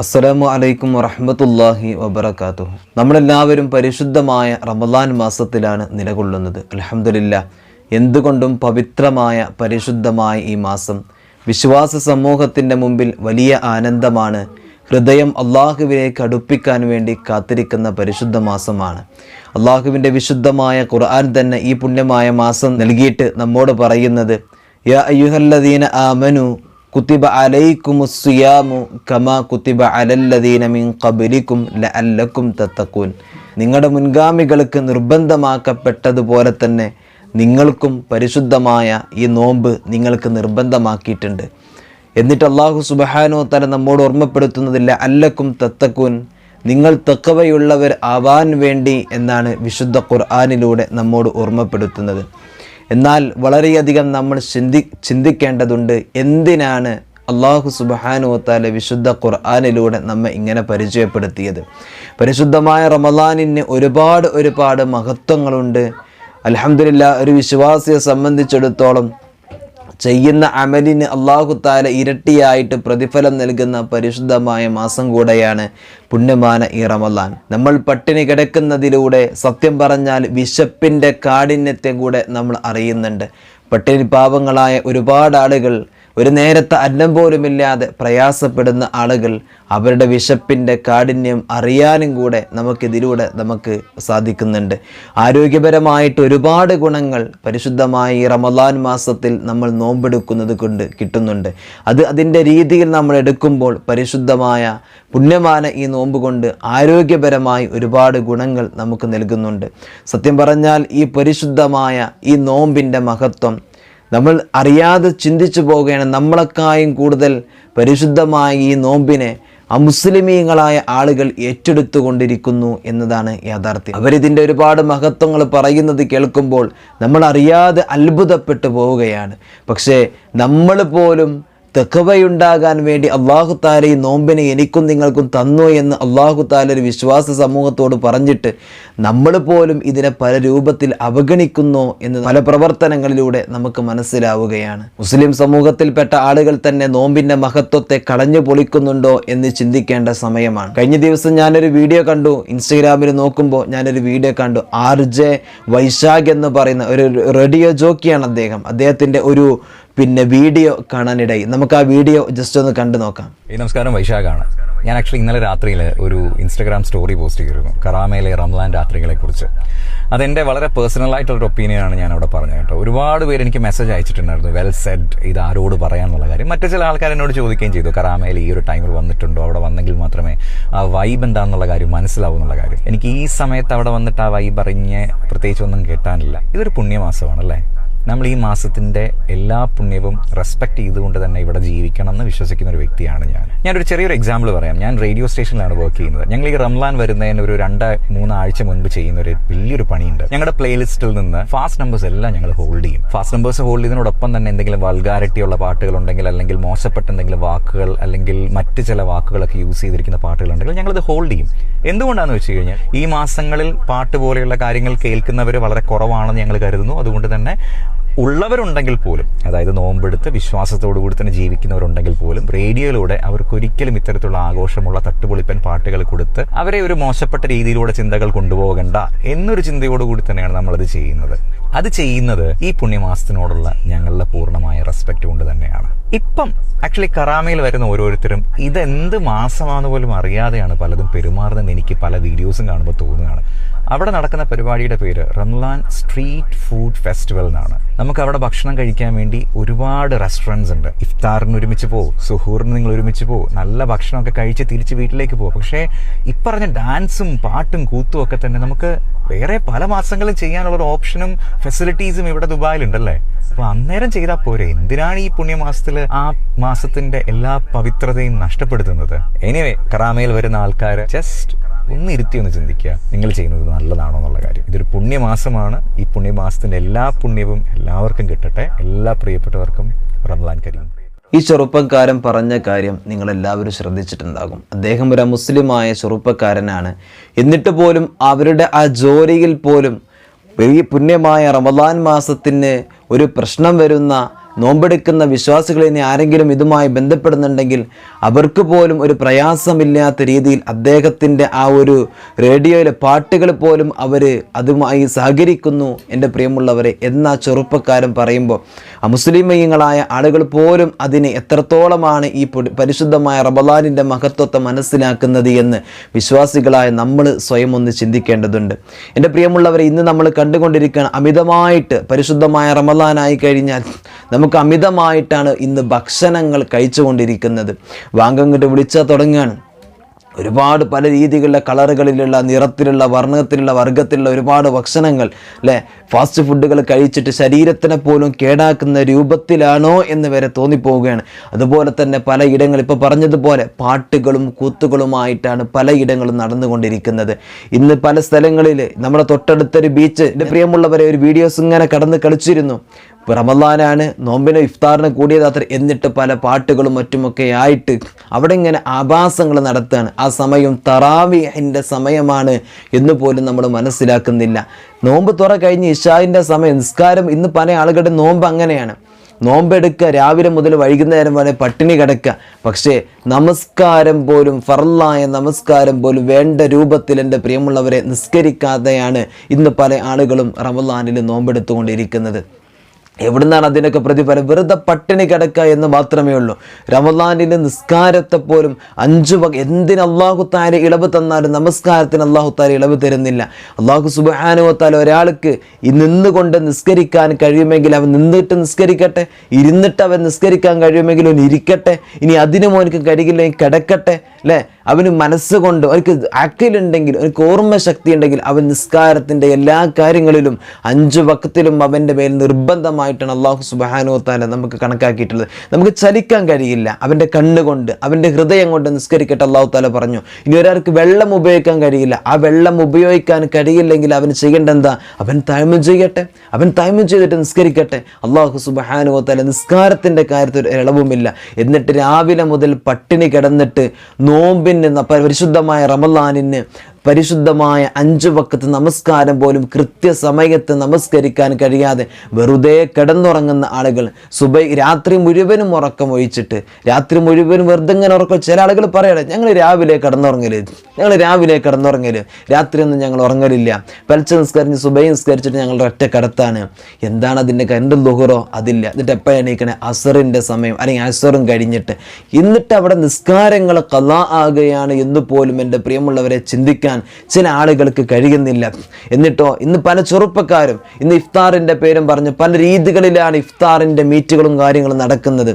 അസ്സലാമു അലൈക്കും വറഹ്മത്തുള്ളാഹി വബറകാതുഹു. നമ്മളെല്ലാവരും പരിശുദ്ധമായ റമദാൻ മാസത്തിലാണ് നിലകൊള്ളുന്നത്. അൽഹംദുലില്ലാ, എന്തുകൊണ്ടും പവിത്രമായ പരിശുദ്ധമായ ഈ മാസം വിശ്വാസ സമൂഹത്തിൻ്റെ മുമ്പിൽ വലിയ ആനന്ദമാണ്. ഹൃദയം അള്ളാഹുവിലേക്ക് അടുപ്പിക്കാൻ വേണ്ടി കാത്തിരിക്കുന്ന പരിശുദ്ധ മാസമാണ്. അള്ളാഹുവിൻ്റെ വിശുദ്ധമായ ഖുർആൻ തന്നെ ഈ പുണ്യമായ മാസം നൽകിയിട്ട് നമ്മോട് പറയുന്നത്, യാ അയ്യുഹല്ലദീന ആമനു കുത്തിബ അലൈക്കുമുസ്സിയാമു കമാ കുത്തിബ അലല്ലദീന മിൻ ഖബ്ലിക്കും ലഅല്ലക്കും തത്തഖൂൻ. നിങ്ങളുടെ മുൻഗാമികൾക്ക് നിർബന്ധമാക്കപ്പെട്ടതുപോലെ തന്നെ നിങ്ങൾക്കും പരിശുദ്ധമായ ഈ നോമ്പ് നിങ്ങൾക്ക് നിർബന്ധമാക്കിയിട്ടുണ്ട്. എന്നിട്ട് അല്ലാഹു സുബ്ഹാനഹു വ തആല നമ്മോട് ഓർമ്മപ്പെടുത്തുന്നതില്ല അല്ലക്കും തത്തഖൂൻ, നിങ്ങൾ തഖ്വയുള്ളവർ ആവാൻ വേണ്ടി എന്നാണ് വിശുദ്ധ ഖുർആനിലൂടെ നമ്മോട് ഓർമ്മപ്പെടുത്തുന്നത്. എന്നാൽ വളരെയധികം നമ്മൾ ചിന്തിക്കേണ്ടതുണ്ട്, എന്തിനാണ് അല്ലാഹു സുബ്ഹാനഹു വ തആല വിശുദ്ധ ഖുർആനിലൂടെ നമ്മെ ഇങ്ങനെ പരിചയപ്പെടുത്തിയത്? പരിശുദ്ധമായ റമദാനിന് ഒരുപാട് മഹത്വങ്ങളുണ്ട്. അൽഹംദുലില്ലാ, ഒരു വിശ്വാസിയെ സംബന്ധിച്ചിടത്തോളം ചെയ്യുന്ന അമലിന് അല്ലാഹു തആല ഇരട്ടിയായിട്ട് പ്രതിഫലം നൽകുന്ന പരിശുദ്ധമായ മാസം കൂടെയാണ് പുണ്യമായ ഈ റമദാൻ. നമ്മൾ പട്ടിണി കിടക്കുന്നതിലൂടെ സത്യം പറഞ്ഞാൽ വിശപ്പിൻ്റെ കാഠിന്യത്തെ കൂടെ നമ്മൾ അറിയുന്നുണ്ട്. പട്ടിണി പാവങ്ങളായ ഒരുപാട് ആളുകൾ, ഒരു നേരത്തെ അന്നം പോലുമില്ലാതെ പ്രയാസപ്പെടുന്ന ആളുകൾ, അവരുടെ വിശപ്പിൻ്റെ കാഠിന്യം അറിയാനും കൂടെ നമുക്കിതിലൂടെ സാധിക്കുന്നുണ്ട്. ആരോഗ്യപരമായിട്ട് ഒരുപാട് ഗുണങ്ങൾ പരിശുദ്ധമായ ഈ റമദാൻ മാസത്തിൽ നമ്മൾ നോമ്പെടുക്കുന്നത് കൊണ്ട് കിട്ടുന്നുണ്ട്. അതിൻ്റെ രീതിയിൽ നമ്മൾ എടുക്കുമ്പോൾ പരിശുദ്ധമായ പുണ്യമായ ഈ നോമ്പ് കൊണ്ട് ആരോഗ്യപരമായി ഒരുപാട് ഗുണങ്ങൾ നമുക്ക് നൽകുന്നുണ്ട്. സത്യം പറഞ്ഞാൽ ഈ പരിശുദ്ധമായ ഈ നോമ്പിൻ്റെ മഹത്വം നമ്മൾ അറിയാതെ ചിന്തിച്ചു പോവുകയാണ്. നമ്മളെക്കായും കൂടുതൽ പരിശുദ്ധമായ ഈ നോമ്പിനെ അമുസ്ലിമീങ്ങളായ ആളുകൾ ഏറ്റെടുത്തുകൊണ്ടിരിക്കുന്നു എന്നതാണ് യാഥാർത്ഥ്യം. അവരിതിൻ്റെ ഒരുപാട് മഹത്വങ്ങൾ പറയുന്നത് കേൾക്കുമ്പോൾ നമ്മൾ അറിയാതെ അത്ഭുതപ്പെട്ടു പോവുകയാണ്. പക്ഷേ നമ്മൾ പോലും തഖ്വയുണ്ടാകാൻ വേണ്ടി അല്ലാഹു തആല ഈ നോമ്പിനെ എനിക്കും നിങ്ങൾക്കും തന്നു എന്ന് അല്ലാഹു തആല ഒരു വിശ്വാസ സമൂഹത്തോട് പറഞ്ഞിട്ട് നമ്മൾ പോലും ഇതിനെ പല രൂപത്തിൽ അവഗണിക്കുന്നു എന്ന് പല പ്രവർത്തനങ്ങളിലൂടെ നമുക്ക് മനസ്സിലാവുകയാണ്. മുസ്ലിം സമൂഹത്തിൽപ്പെട്ട ആളുകൾ തന്നെ നോമ്പിൻ്റെ മഹത്വത്തെ കളഞ്ഞു പൊളിക്കുന്നുണ്ടോ എന്ന് ചിന്തിക്കേണ്ട സമയമാണ്. കഴിഞ്ഞ ദിവസം ഞാനൊരു വീഡിയോ കണ്ടു, ഇൻസ്റ്റഗ്രാമിൽ നോക്കുമ്പോൾ ഞാനൊരു വീഡിയോ കണ്ടു. RJ വൈശാഖ് എന്ന് പറയുന്ന ഒരു റേഡിയോ ജോക്കിയാണ് അദ്ദേഹത്തിൻ്റെ ഒരു വീഡിയോ കാണാനിടയിൽ. നമുക്ക് ആ വീഡിയോ ജസ്റ്റ് ഒന്ന് കണ്ടു നോക്കാം. നമസ്കാരം, വൈശാഖാണ്. ഞാൻ ആക്ച്വലി ഇന്നലെ രാത്രിയിൽ ഒരു ഇൻസ്റ്റഗ്രാം സ്റ്റോറി പോസ്റ്റ് ചെയ്തിരുന്നു കറാമയിലെ റംലാൻ രാത്രികളെ കുറിച്ച്. അതെൻ്റെ വളരെ പേഴ്സണലായിട്ടുള്ളൊരു ഒപ്പീനിയനാണ് ഞാൻ അവിടെ പറഞ്ഞത് കേട്ടോ. ഒരുപാട് പേര് എനിക്ക് മെസ്സേജ് അയച്ചിട്ടുണ്ടായിരുന്നു, വെൽ സെഡ്, ഇത് ആരോട് പറയാനുള്ള കാര്യം. മറ്റു ചില ആൾക്കാർ എന്നോട് ചോദിക്കുകയും ചെയ്തു, കറാമയിൽ ഈ ഒരു ടൈമിൽ വന്നിട്ടുണ്ടോ, അവിടെ വന്നെങ്കിൽ മാത്രമേ ആ വൈബ് എന്താണെന്നുള്ള കാര്യം മനസ്സിലാവൂ എന്നുള്ള കാര്യം. എനിക്ക് ഈ സമയത്ത് അവിടെ വന്നിട്ട് ആ വൈബ് അറിഞ്ഞ് പ്രത്യേകിച്ച് ഒന്നും കേട്ടാനില്ല. ഇതൊരു പുണ്യമാസമാണല്ലേ. നമ്മൾ ഈ മാസത്തിൻ്റെ എല്ലാ പുണ്യവും റെസ്പെക്ട് ചെയ്തുകൊണ്ട് തന്നെ ഇവിടെ ജീവിക്കണം എന്ന് വിശ്വസിക്കുന്ന ഒരു വ്യക്തിയാണ് ഞാനൊരു ചെറിയൊരു എക്സാമ്പിൾ പറയാം. ഞാൻ റേഡിയോ സ്റ്റേഷനിലാണ് വർക്ക് ചെയ്യുന്നത്. ഞങ്ങൾ ഈ റംലാൻ വരുന്നതിന് ഒരു 2-3 ആഴ്ച മുൻപ് ചെയ്യുന്ന ഒരു വലിയൊരു പണിയുണ്ട്. ഞങ്ങളുടെ പ്ലേലിസ്റ്റിൽ നിന്ന് ഫാസ്റ്റ് നമ്പേഴ്സ് എല്ലാം ഞങ്ങൾ ഹോൾഡ് ചെയ്യും. ഫാസ്റ്റ് നമ്പേഴ്സ് ഹോൾഡ് ചെയ്യുന്നതിനോടൊപ്പം തന്നെ എന്തെങ്കിലും വൾഗാരിറ്റി ഉള്ള പാട്ടുകളുണ്ടെങ്കിൽ, അല്ലെങ്കിൽ മോശപ്പെട്ട എന്തെങ്കിലും വാക്കുകൾ, അല്ലെങ്കിൽ മറ്റ് ചില വാക്കുകളൊക്കെ യൂസ് ചെയ്തിരിക്കുന്ന പാട്ടുകളുണ്ടെങ്കിൽ ഞങ്ങളത് ഹോൾഡ് ചെയ്യും. എന്തുകൊണ്ടാണെന്ന് വെച്ച് കഴിഞ്ഞാൽ ഈ മാസങ്ങളിൽ പാട്ട് പോലെയുള്ള കാര്യങ്ങൾ കേൾക്കുന്നവർ വളരെ കുറവാണെന്ന് ഞങ്ങൾ കരുതുന്നു. അതുകൊണ്ട് തന്നെ ഉള്ളവരുണ്ടെങ്കിൽ പോലും, അതായത് നോമ്പെടുത്ത് വിശ്വാസത്തോടു കൂടി തന്നെ ജീവിക്കുന്നവരുണ്ടെങ്കിൽ പോലും, റേഡിയോയിലൂടെ അവർക്കൊരിക്കലും ഇത്തരത്തിലുള്ള ആഘോഷമുള്ള തട്ടുപൊളിപ്പൻ പാട്ടുകൾ കൊടുത്ത് അവരെ ഒരു മോശപ്പെട്ട രീതിയിലൂടെ ചിന്തകൾ കൊണ്ടുപോകണ്ട എന്നൊരു ചിന്തയോടുകൂടി തന്നെയാണ് നമ്മളത് ചെയ്യുന്നത്. അത് ചെയ്യുന്നത് ഈ പുണ്യമാസത്തിനോടുള്ള ഞങ്ങളുടെ പൂർണ്ണമായ റെസ്പെക്ട് കൊണ്ട് തന്നെയാണ്. ഇപ്പം ആക്ച്വലി കറാമയിൽ വരുന്ന ഓരോരുത്തരും ഇതെന്ത് മാസമാണെന്ന് പോലും അറിയാതെയാണ് പലതും പെരുമാറുന്നതെന്ന് എനിക്ക് പല വീഡിയോസും കാണുമ്പോൾ തോന്നുകയാണ്. അവിടെ നടക്കുന്ന പരിപാടിയുടെ പേര് റംലാൻ സ്ട്രീറ്റ് ഫുഡ് ഫെസ്റ്റിവൽ എന്നാണ്. നമുക്ക് അവിടെ ഭക്ഷണം കഴിക്കാൻ വേണ്ടി ഒരുപാട് റെസ്റ്റോറൻറ്റ്സ് ഉണ്ട്. ഇഫ്താറിന് ഒരുമിച്ച് പോകും, സുഹൂറിന് നിങ്ങൾ ഒരുമിച്ച് പോകും, നല്ല ഭക്ഷണമൊക്കെ കഴിച്ച് തിരിച്ച് വീട്ടിലേക്ക് പോകും. പക്ഷേ ഇപ്പറഞ്ഞ ഡാൻസും പാട്ടും കൂത്തും ഒക്കെ തന്നെ നമുക്ക് വേറെ പല മാസങ്ങളും ചെയ്യാനുള്ളൊരു ഓപ്ഷനും ഫെസിലിറ്റീസും ഇവിടെ ദുബായിലുണ്ടല്ലേ. അപ്പൊ അന്നേരം ചെയ്താൽ പോരെ? എന്തിനാണ് ഈ പുണ്യമാസത്തിൽ ആ മാസത്തിന്റെ എല്ലാ പവിത്രതയും നഷ്ടപ്പെടുത്തുന്നത്? എനിവേ, കറാമയിൽ വരുന്ന ആൾക്കാർ ജസ്റ്റ് ഒന്ന് ചിന്തിക്കുക, നിങ്ങൾ ചെയ്യുന്നത് നല്ലതാണോ എന്നുള്ള കാര്യം. ഇതൊരു പുണ്യമാസമാണ്. ഈ പുണ്യമാസത്തിന്റെ എല്ലാ പുണ്യവും എല്ലാവർക്കും കിട്ടട്ടെ. എല്ലാ പ്രിയപ്പെട്ടവർക്കും റംലാൻ കരീം. ഈ ചെറുപ്പക്കാരൻ പറഞ്ഞ കാര്യം നിങ്ങളെല്ലാവരും ശ്രദ്ധിച്ചിട്ടുണ്ടാകും. അദ്ദേഹം ഒരു മുസ്ലിമായ ചെറുപ്പക്കാരനാണ്. എന്നിട്ട് പോലും അവരുടെ ആ ജോലിയിൽ പോലും ഈ പുണ്യമായ റമദാൻ മാസത്തിന് ഒരു പ്രശ്നം വരുന്ന നോമ്പെടുക്കുന്ന വിശ്വാസികൾ ഇനി ആരെങ്കിലും ഇതുമായി ബന്ധപ്പെടുന്നുണ്ടെങ്കിൽ അവർക്ക് പോലും ഒരു പ്രയാസമില്ലാത്ത രീതിയിൽ അദ്ദേഹത്തിൻ്റെ ആ ഒരു റേഡിയോയിലെ പാട്ടുകൾ പോലും അവർ അതുമായി സഹകരിക്കുന്നു എൻ്റെ പ്രിയമുള്ളവരെ എന്നാ ചെറുപ്പക്കാരൻ പറയുമ്പോൾ അമുസ്ലിമീങ്ങളായ ആളുകൾ പോലും അതിന് എത്രത്തോളമാണ് ഈ പരിശുദ്ധമായ റമളാനിൻ്റെ മഹത്വത്തെ മനസ്സിലാക്കുന്നത് എന്ന് വിശ്വാസികളായ നമ്മൾ സ്വയം ഒന്ന് ചിന്തിക്കേണ്ടതുണ്ട്. എൻ്റെ പ്രിയമുള്ളവരെ, ഇന്ന് നമ്മൾ കണ്ടുകൊണ്ടിരിക്കുകയാണ് അമിതമായിട്ട് പരിശുദ്ധമായ റമളാനായി കഴിഞ്ഞാൽ നമുക്ക് അമിതമായിട്ടാണ് ഇന്ന് ഭക്ഷണങ്ങൾ കഴിച്ചുകൊണ്ടിരിക്കുന്നത്. വാങ്കങ്ങോട്ട് വിളിച്ചാൽ തുടങ്ങുകയാണ്. ഒരുപാട് പല രീതികളിലെ കളറുകളിലുള്ള നിറത്തിലുള്ള വർണ്ണത്തിലുള്ള വർഗത്തിലുള്ള ഒരുപാട് ഭക്ഷണങ്ങൾ അല്ലേ, ഫാസ്റ്റ് ഫുഡുകൾ കഴിച്ചിട്ട് ശരീരത്തിനെ പോലും കേടാക്കുന്ന രൂപത്തിലാണോ എന്ന് വരെ തോന്നിപ്പോവുകയാണ്. അതുപോലെ തന്നെ പലയിടങ്ങളിൽ ഇപ്പോൾ പറഞ്ഞതുപോലെ പാട്ടുകളും കൂത്തുകളുമായിട്ടാണ് പലയിടങ്ങളും നടന്നുകൊണ്ടിരിക്കുന്നത്. ഇന്ന് പല സ്ഥലങ്ങളിൽ നമ്മുടെ തൊട്ടടുത്തൊരു ബീച്ച്, എൻ്റെ പ്രിയമുള്ളവരെ, ഒരു വീഡിയോസ് ഇങ്ങനെ കടന്ന് കളിച്ചിരുന്നു. റമളാനാണ്, നോമ്പിന് ഇഫ്താറിന് കൂടിയതാത്ര, എന്നിട്ട് പല പാട്ടുകളും മറ്റുമൊക്കെ ആയിട്ട് അവിടെ ഇങ്ങനെ ആഭാസങ്ങൾ നടത്തുകയാണ്. ആ സമയം തറാവീഹിൻ്റെ സമയമാണ് എന്ന് പോലും നമ്മൾ മനസ്സിലാക്കുന്നില്ല. നോമ്പ് തുറ കഴിഞ്ഞ് ഇശാഇൻ്റെ സമയം നിസ്കാരം. ഇന്ന് പല ആളുകളുടെ നോമ്പ് അങ്ങനെയാണ്. നോമ്പെടുക്കുക, രാവിലെ മുതൽ വൈകുന്നേരം വരെ പട്ടിണി കിടക്കുക. പക്ഷേ നമസ്കാരം പോലും, ഫർളായ നമസ്കാരം പോലും വേണ്ട രൂപത്തിൽ എൻ്റെ പ്രിയമുള്ളവരെ നിസ്കരിക്കാതെയാണ് ഇന്ന് പല ആളുകളും റമളാനിൽ നോമ്പെടുത്തുകൊണ്ടിരിക്കുന്നത്. എവിടുന്നാണ് അതിനൊക്കെ പ്രതിഫലം? വെറുതെ പട്ടിണി കിടക്കുക എന്ന് മാത്രമേ ഉള്ളൂ. റമളാനിൽ നിസ്കാരത്തെ പോലും 5 എന്തിന് അല്ലാഹു തആല ഇളവ് തന്നാലും നമസ്കാരത്തിന് അല്ലാഹു തആല ഇളവ് തരുന്നില്ല. അല്ലാഹു സുബ്ഹാനഹു വ തആല ഒരാൾക്ക് ഈ നിന്നുകൊണ്ട് നിസ്കരിക്കാൻ കഴിയുമെങ്കിൽ അവൻ നിന്നിട്ട് നിസ്കരിക്കട്ടെ, ഇരുന്നിട്ട് അവൻ നിസ്കരിക്കാൻ കഴിയുമെങ്കിൽ അവൻ ഇരിക്കട്ടെ, ഇനി അതിനും അവനക്ക് കഴിയില്ലെങ്കിൽ കിടക്കട്ടെ അല്ലേ. അവന് മനസ്സുകൊണ്ട്, അവർക്ക് അക്കലുണ്ടെങ്കിൽ, അവർക്ക് ഓർമ്മ ശക്തി ഉണ്ടെങ്കിൽ അവൻ നിസ്കാരത്തിൻ്റെ എല്ലാ കാര്യങ്ങളിലും 5 വക്തിലും അവൻ്റെ മേൽ നിർബന്ധമായിട്ടാണ് അല്ലാഹു സുബ്ഹാനഹു വ തആല നമുക്ക് കണക്കാക്കിയിട്ടുള്ളത്. നമുക്ക് ചലിക്കാൻ കഴിയില്ല, അവൻ്റെ കണ്ണുകൊണ്ട്, അവൻ്റെ ഹൃദയം കൊണ്ട് നിസ്കരിക്കട്ടെ അല്ലാഹു തആല പറഞ്ഞു. ഇനി ഒരാൾക്ക് വെള്ളം ഉപയോഗിക്കാൻ കഴിയില്ല, ആ വെള്ളം ഉപയോഗിക്കാൻ കഴിയില്ലെങ്കിൽ അവൻ ചെയ്യേണ്ട എന്താ? അവൻ തയമ്മും ചെയ്യട്ടെ, അവൻ തയമ്മും ചെയ്തിട്ട് നിസ്കരിക്കട്ടെ. അല്ലാഹു സുബ്ഹാനഹു വ തആല നിസ്കാരത്തിൻ്റെ കാര്യത്തിൽ ഒരു ഇളവുമില്ല. എന്നിട്ട് രാവിലെ മുതൽ പട്ടിണി കിടന്നിട്ട് നോമ്പിന് പരിശുദ്ധമായ റമളാനിന് പരിശുദ്ധമായ 5 വക്ത് നമസ്കാരം പോലും കൃത്യസമയത്ത് നമസ്കരിക്കാൻ കഴിയാതെ വെറുതെ കിടന്നുറങ്ങുന്ന ആളുകൾ, രാത്രി മുഴുവനും ഉറക്കം ഒഴിച്ചിട്ട്, രാത്രി മുഴുവനും വെറുതെ ഇങ്ങനെ ഉറക്കം. ചില ആളുകൾ പറയണേ, ഞങ്ങൾ രാവിലെ കിടന്നുറങ്ങല്, രാത്രിയൊന്നും ഞങ്ങൾ ഉറങ്ങലില്ല, പലിച്ച നിസ്കരിച്ച് സുബൈ നിസ്കരിച്ചിട്ട് ഞങ്ങളുടെ ഒറ്റ കിടത്താണ്. എന്താണ് അതിൻ്റെ രണ്ട് ലുഹറോ? അതില്ല. എന്നിട്ട് എപ്പോഴാണ് എണീക്കണേ? അസറിൻ്റെ സമയം അല്ലെങ്കിൽ അസറും കഴിഞ്ഞിട്ട്. എന്നിട്ട് അവിടെ നിസ്കാരങ്ങൾ ഖളാ ആകുകയാണ് എന്ന് പോലും എൻ്റെ പ്രിയമുള്ളവരെ ചിന്തിക്കാൻ ചില ആളുകൾക്ക് കഴിയുന്നില്ല. എന്നിട്ടോ ഇന്ന് പല ചെറുപ്പക്കാരും ഇന്ന് ഇഫ്താറിൻ്റെ പേരും പറഞ്ഞ് പല രീതികളിലാണ് ഇഫ്താറിൻ്റെ മീറ്റുകളും കാര്യങ്ങളും നടക്കുന്നത്.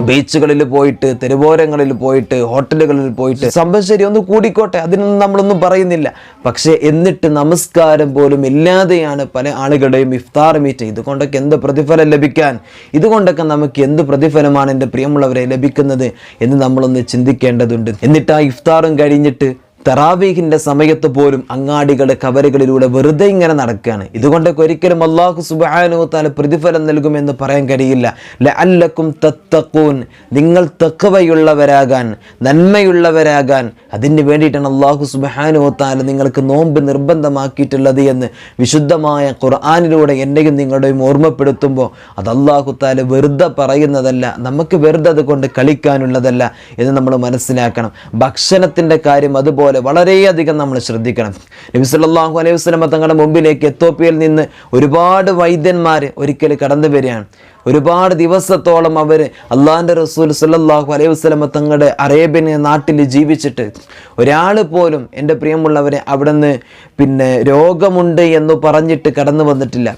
ബീച്ചുകളിൽ പോയിട്ട്, തെരുവോരങ്ങളിൽ പോയിട്ട്, ഹോട്ടലുകളിൽ പോയിട്ട്, സംഭവം ശരി ഒന്ന് കൂടിക്കോട്ടെ, അതിനൊന്നും നമ്മളൊന്നും പറയുന്നില്ല. പക്ഷേ എന്നിട്ട് നമസ്കാരം പോലും ഇല്ലാതെയാണ് പല ആളുകളുടെയും ഇഫ്താർ മീറ്റ്. ഇതുകൊണ്ടൊക്കെ എന്ത് പ്രതിഫലം ലഭിക്കാൻ? ഇതുകൊണ്ടൊക്കെ നമുക്ക് എന്ത് പ്രതിഫലമാണ് എൻ്റെ പ്രിയമുള്ളവരെ ലഭിക്കുന്നത് എന്ന് നമ്മളൊന്ന് ചിന്തിക്കേണ്ടതുണ്ട്. എന്നിട്ട് ആ ഇഫ്താറും കഴിഞ്ഞിട്ട് തറാവീഹിൻ്റെ സമയത്ത് പോലും അങ്ങാടികളുടെ കവറുകളിലൂടെ വെറുതെ ഇങ്ങനെ നടക്കുകയാണ്. ഇതുകൊണ്ടൊക്കെ ഒരിക്കലും അല്ലാഹു സുബ്ഹാനഹു വ തആല പ്രതിഫലം നൽകുമെന്ന് പറയാൻ കഴിയില്ല. ലഅല്ലക്കും തത്തഖൂൻ, നിങ്ങൾ തഖ്വയുള്ളവരാകാൻ, നന്മയുള്ളവരാകാൻ, അതിന് വേണ്ടിയിട്ടാണ് അല്ലാഹു സുബ്ഹാനഹു വ തആല നിങ്ങൾക്ക് നോമ്പ് നിർബന്ധമാക്കിയിട്ടുള്ളത് എന്ന് വിശുദ്ധമായ ഖുർആനിലൂടെ എന്നെയും നിങ്ങളുടെയും ഓർമ്മപ്പെടുത്തുമ്പോൾ അത് അല്ലാഹു തആല വെറുതെ പറയുന്നതല്ല, നമുക്ക് വെറുതെ അതുകൊണ്ട് കളിക്കാനുള്ളതല്ല എന്ന് നമ്മൾ മനസ്സിലാക്കണം. ഭക്ഷണത്തിൻ്റെ കാര്യം അതുപോലെ വളരെയധികം നമ്മൾ ശ്രദ്ധിക്കണം. നബി സല്ലല്ലാഹു അലൈഹി വസല്ലം തങ്ങളുടെ മുമ്പിലേക്ക് എത്യോപ്യയിൽ നിന്ന് ഒരുപാട് വൈദ്യന്മാർ ഒരിക്കൽ കടന്നു വരികയാണ്. ഒരുപാട് ദിവസത്തോളം അവർ അള്ളാഹിൻ്റെ റസൂൽ സല്ലല്ലാഹു അലൈഹി വസല്ലം തങ്ങളുടെ അറേബ്യൻ നാട്ടിൽ ജീവിച്ചിട്ട് ഒരാൾ പോലും എൻ്റെ പ്രിയമുള്ളവരെ അവിടെ നിന്ന് രോഗമുണ്ട് എന്ന് പറഞ്ഞിട്ട് കടന്നു വന്നിട്ടില്ല.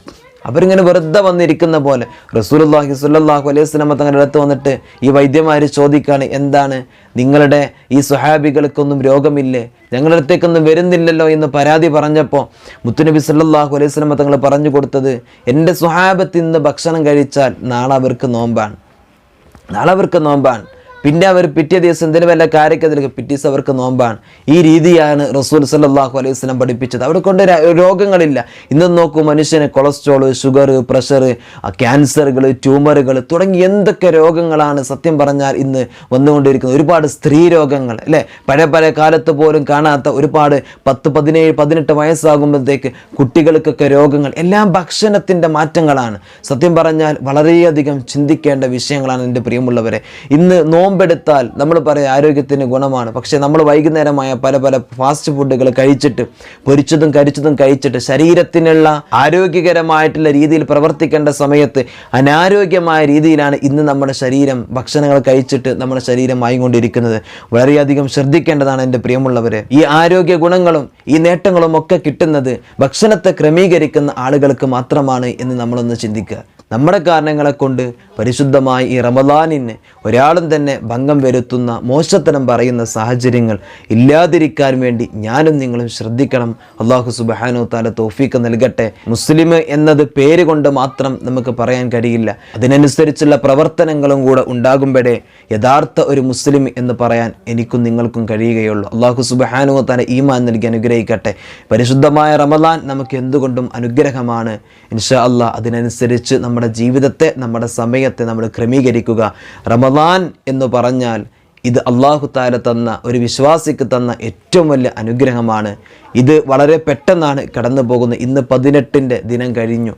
അവരിങ്ങനെ വെറുതെ വന്നിരിക്കുന്ന പോലെ റസൂലുള്ളാഹി സ്വല്ലല്ലാഹു അലൈഹി വസല്ലം തങ്ങളുടെ അടുത്ത് വന്നിട്ട് ഈ വൈദ്യന്മാർ ചോദിക്കുകയാണ്, എന്താണ് നിങ്ങളുടെ ഈ സ്വഹാബികൾക്കൊന്നും രോഗമില്ലേ, ഞങ്ങളുടെ അടുത്തേക്കൊന്നും വരുന്നില്ലല്ലോ എന്ന് പരാതി പറഞ്ഞപ്പോൾ മുത്തുനബി സല്ലല്ലാഹു അലൈഹി വസല്ലം തങ്ങൾ പറഞ്ഞു കൊടുത്തത്, എൻ്റെ സ്വഹാബത്ത് ഇന്ന് ഭക്ഷണം കഴിച്ചാൽ നാളെ അവർക്ക് നോമ്പാണ്. പിന്നെ അവർ പിറ്റേ ദിവസം എന്തെങ്കിലും വല്ല കാര്യക്കെതിരെ പിറ്റേ ദിവസം അവർക്ക് നോമ്പാണ്. ഈ രീതിയാണ് റസൂൽ സല്ലല്ലാഹു അലൈഹി വസല്ലം പഠിപ്പിച്ചത്. അവിടെ കൊണ്ട് രോഗങ്ങളില്ല. ഇന്ന് നോക്കൂ, മനുഷ്യന് കൊളസ്ട്രോൾ, ഷുഗർ, പ്രഷർ, ക്യാൻസറുകൾ, ട്യൂമറുകൾ തുടങ്ങി എന്തൊക്കെ രോഗങ്ങളാണ് സത്യം പറഞ്ഞാൽ ഇന്ന് വന്നുകൊണ്ടിരിക്കുന്നത്. ഒരുപാട് സ്ത്രീ രോഗങ്ങൾ അല്ലേ, പഴയ കാലത്ത് പോലും കാണാത്ത ഒരുപാട് 10, 17, 18 വയസ്സാകുമ്പോഴത്തേക്ക് കുട്ടികൾക്കൊക്കെ രോഗങ്ങൾ. എല്ലാം ഭക്ഷണത്തിൻ്റെ മാറ്റങ്ങളാണ്. സത്യം പറഞ്ഞാൽ വളരെയധികം ചിന്തിക്കേണ്ട വിഷയങ്ങളാണ് എൻ്റെ പ്രിയമുള്ളവരെ. ഇന്ന് നോമ്പെടുത്താൽ നമ്മൾ പറയും ആരോഗ്യത്തിന് ഗുണമാണ്. പക്ഷേ നമ്മൾ വൈകുന്നേരമായ പല ഫാസ്റ്റ് ഫുഡുകൾ കഴിച്ചിട്ട്, പൊരിച്ചതും കരിച്ചതും കഴിച്ചിട്ട് ശരീരത്തിനുള്ള ആരോഗ്യകരമായിട്ടുള്ള രീതിയിൽ പ്രവർത്തിക്കേണ്ട സമയത്ത് അനാരോഗ്യമായ രീതിയിലാണ് ഇന്ന് നമ്മുടെ ശരീരം ഭക്ഷണങ്ങൾ കഴിച്ചിട്ട് നമ്മുടെ ശരീരം ആയിക്കൊണ്ടിരിക്കുന്നത്. വളരെയധികം ശ്രദ്ധിക്കേണ്ടതാണ് എൻ്റെ പ്രിയമുള്ളവരെ. ഈ ആരോഗ്യ ഗുണങ്ങളും ഈ നേട്ടങ്ങളും ഒക്കെ കിട്ടുന്നത് ഭക്ഷണത്തെ ക്രമീകരിക്കുന്ന ആളുകൾക്ക് മാത്രമാണ് എന്ന് നമ്മളൊന്ന് ചിന്തിക്കുക. നമ്മുടെ കാരണങ്ങളെ കൊണ്ട് പരിശുദ്ധമായി ഈ റമദാനിന് ഒരാളും തന്നെ ഭംഗം വരുത്തുന്ന, മോശത്തരം പറയുന്ന സാഹചര്യങ്ങൾ ഇല്ലാതിരിക്കാൻ വേണ്ടി ഞാനും നിങ്ങളും ശ്രദ്ധിക്കണം. അള്ളാഹു സുബ്ഹാനഹു തആല തൗഫീഖ് നൽകട്ടെ. മുസ്ലിം എന്നത് പേര് കൊണ്ട് മാത്രം നമുക്ക് പറയാൻ കഴിയില്ല. അതിനനുസരിച്ചുള്ള പ്രവർത്തനങ്ങളും കൂടെ ഉണ്ടാകുമ്പോഴേ യഥാർത്ഥ ഒരു മുസ്ലിം എന്ന് പറയാൻ എനിക്കും നിങ്ങൾക്കും കഴിയുകയുള്ളൂ. അള്ളാഹു സുബ്ഹാനഹു തആല ഈമാൻ നൽകി അനുഗ്രഹിക്കട്ടെ. പരിശുദ്ധമായ റമദാൻ നമുക്ക് എന്തുകൊണ്ടും അനുഗ്രഹമാണ്. ഇൻഷാ അള്ളാഹ് അതിനനുസരിച്ച് നമ്മുടെ ജീവിതത്തെ, നമ്മുടെ സമയത്തെ നമ്മൾ ക്രമീകരിക്കുക. റമദാൻ എന്ന് പറഞ്ഞാൽ ഇത് അള്ളാഹു തആല തന്ന, ഒരു വിശ്വാസിക്ക് തന്ന ഏറ്റവും വലിയ അനുഗ്രഹമാണ്. ഇത് വളരെ പെട്ടെന്നാണ് കടന്നു പോകുന്നത്. ഇന്ന് 18ൻ്റെ ദിനം കഴിഞ്ഞു,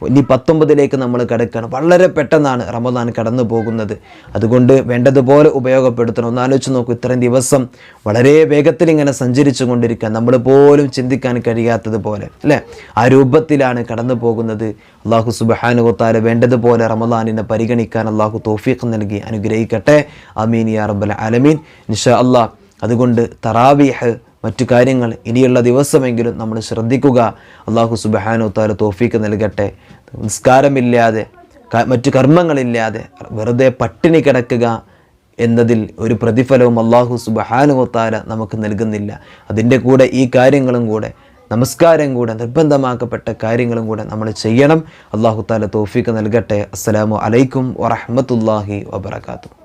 ഇനി 19ലേക്ക് നമ്മൾ കിടക്കുകയാണ്. വളരെ പെട്ടെന്നാണ് റമദാൻ കടന്നു പോകുന്നത്. അതുകൊണ്ട് വേണ്ടതുപോലെ ഉപയോഗപ്പെടുത്തണം. ഒന്നാലോചിച്ച് നോക്കൂ, ഇത്രയും ദിവസം വളരെ വേഗത്തിൽ ഇങ്ങനെ സഞ്ചരിച്ചു കൊണ്ടിരിക്കുക, നമ്മൾ പോലും ചിന്തിക്കാൻ കഴിയാത്തതുപോലെ അല്ലേ, ആ രൂപത്തിലാണ് കടന്നു പോകുന്നത്. അള്ളാഹു സുബ്ഹാനഹു തആല വേണ്ടതുപോലെ റമദാനിനെ പരിഗണിക്കാൻ അള്ളാഹു തൗഫീഖ് നൽകി അനുഗ്രഹിക്കട്ടെ. ആമീൻ യാ റബ്ബൽ ആലമീൻ. ഇൻഷാ അള്ളാഹ് അതുകൊണ്ട് തറാവീഹ്, മറ്റു കാര്യങ്ങൾ ഇനിയുള്ള ദിവസമെങ്കിലും നമ്മൾ ശ്രദ്ധിക്കുക. അള്ളാഹു സുബ്ഹാനഹു തആല തൗഫീഖ് നൽകട്ടെ. നിസ്കാരമില്ലാതെ, മറ്റു കർമ്മങ്ങളില്ലാതെ വെറുതെ പട്ടിണി കിടക്കുക എന്നതിൽ ഒരു പ്രതിഫലവും അള്ളാഹു സുബ്ഹാനഹു തആല നമുക്ക് നൽകുന്നില്ല. അതിൻ്റെ കൂടെ ഈ കാര്യങ്ങളും കൂടെ, നമസ്കാരം കൂടെ, നിർബന്ധമാക്കപ്പെട്ട കാര്യങ്ങളും കൂടെ നമ്മൾ ചെയ്യണം. അള്ളാഹു തആല തൗഫീഖ് നൽകട്ടെ. അസ്സലാമു അലൈക്കും വറഹ്മത്തുള്ളാഹി വബറകാതുഹു.